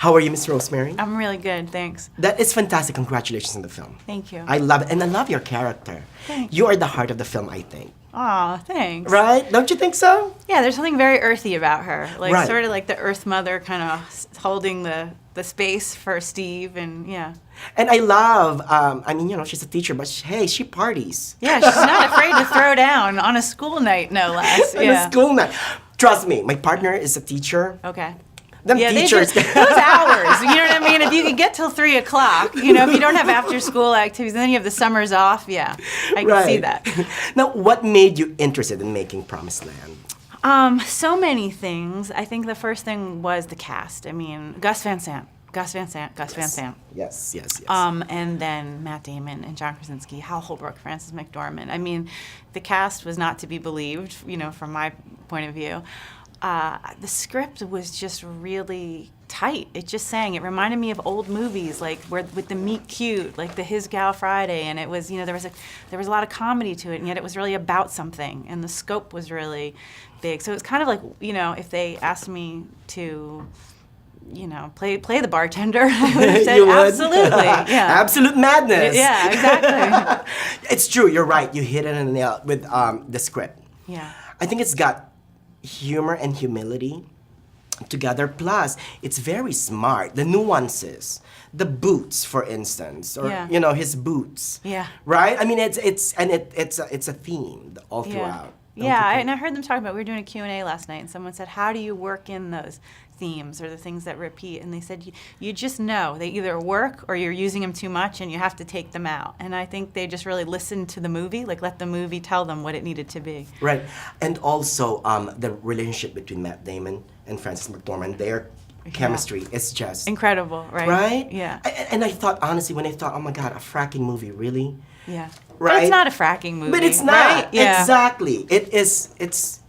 How are you, Miss Rosemary? I'm really good, thanks. That is fantastic. Congratulations on the film. Thank you. I love it, and I love your character. Thanks. You are the heart of the film, I think. Aw, thanks. Right? Don't you think so? Yeah, there's something very earthy about her. Like, Right. sort of like the Earth Mother kind of holding the space for Steve, and yeah. And I love, she's a teacher, but she parties. Yeah, she's not afraid to throw down on a school night, no less. On Yeah. a school night. Trust me, my partner is a teacher. Okay. Them Yeah, teachers. those hours, you know what I mean? If you could get till 3 o'clock, if you don't have after school activities, and then you have the summers off, yeah, I can see that. Now, what made you interested in making Promised Land? So many things. I think the first thing was the cast. I mean, Gus Van Sant. Yes. And then Matt Damon and John Krasinski, Hal Holbrook, Frances McDormand. I mean, the cast was not to be believed, from my point of view. The script was just really tight. It just sang. It reminded me of old movies, like with the meet cute, like the His Gal Friday, and it was, there was a lot of comedy to it, and yet it was really about something, and the scope was really big. So it's kind of like, if they asked me to, play the bartender, I would have said You would? absolutely. Yeah. Absolute madness. Yeah, exactly. It's true. You're right. You hit it on the nail with the script. Yeah. I think it's got humor and humility together. Plus, it's very smart. The nuances, the boots, for instance, or his boots. Yeah. Right. I mean, it's a theme all throughout. Yeah, and I heard them talking about. We were doing a Q&A last night, and someone said, "How do you work in those themes or the things that repeat?" And they said, "You just know they either work or you're using them too much, and you have to take them out." And I think they just really listened to the movie, like let the movie tell them what it needed to be. Right, and also the relationship between Matt Damon and Frances McDormand, their chemistry is just incredible, right? Right? Yeah. And I thought, honestly, when I thought, oh my God, a fracking movie, really? Yeah. Right? But it's not a fracking movie. But it's not. Right? Yeah. Exactly. It's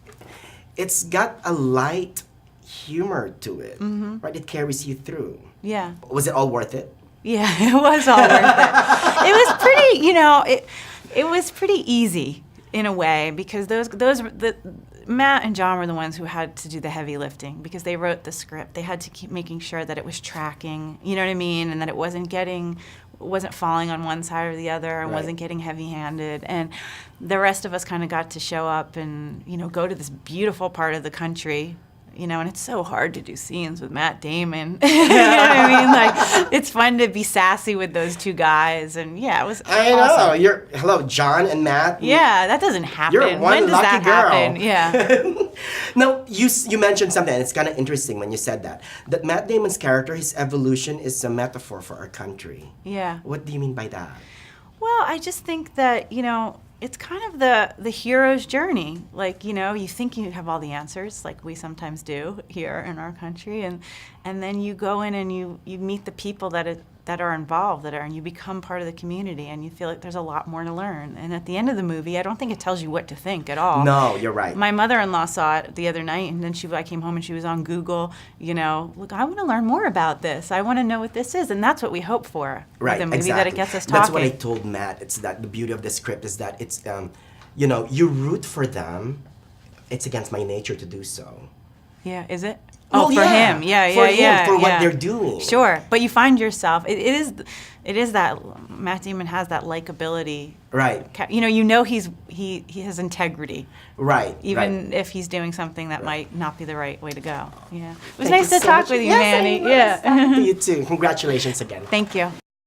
got a light humor to it. Mm-hmm. Right? It carries you through. Yeah. Was it all worth it? Yeah, it was all worth it. It was pretty, it was pretty easy in a way, because Matt and John were the ones who had to do the heavy lifting, because they wrote the script. They had to keep making sure that it was tracking, you know what I mean, and that it wasn't falling on one side or the other, and wasn't getting heavy-handed. And the rest of us kind of got to show up and, go to this beautiful part of the country, and it's so hard to do scenes with Matt Damon. You know what I mean? Like, it's fun to be sassy with those two guys, and yeah, it was awesome. Know. Hello, John and Matt. Yeah, that doesn't happen. You're one when does lucky that girl. happen? Yeah. Now, you mentioned something, and it's kind of interesting when you said that Matt Damon's character, his evolution is a metaphor for our country. Yeah. What do you mean by that? Well, I just think that, it's kind of the hero's journey. Like, you think you have all the answers, like we sometimes do here in our country, and then you go in and you meet the people that are involved, and you become part of the community, and you feel like there's a lot more to learn. And at the end of the movie, I don't think it tells you what to think at all. No, you're right. My mother-in-law saw it the other night, and then I came home and she was on Google, look, I want to learn more about this. I want to know what this is, and that's what we hope for with the movie, exactly. that it gets us talking. That's what I told Matt. It's that the beauty of the script is that it's, you root for them. It's against my nature to do so. Yeah, is it? Well, for him. For what they're doing. Sure, but you find yourself. It is that Matt Damon has that likability. Right. He has integrity. Right. Even if he's doing something that might not be the right way to go. Yeah. It was Thank nice you to so talk much. with you, Yes, Manny. Nice Yeah. talking to you too. Congratulations again. Thank you.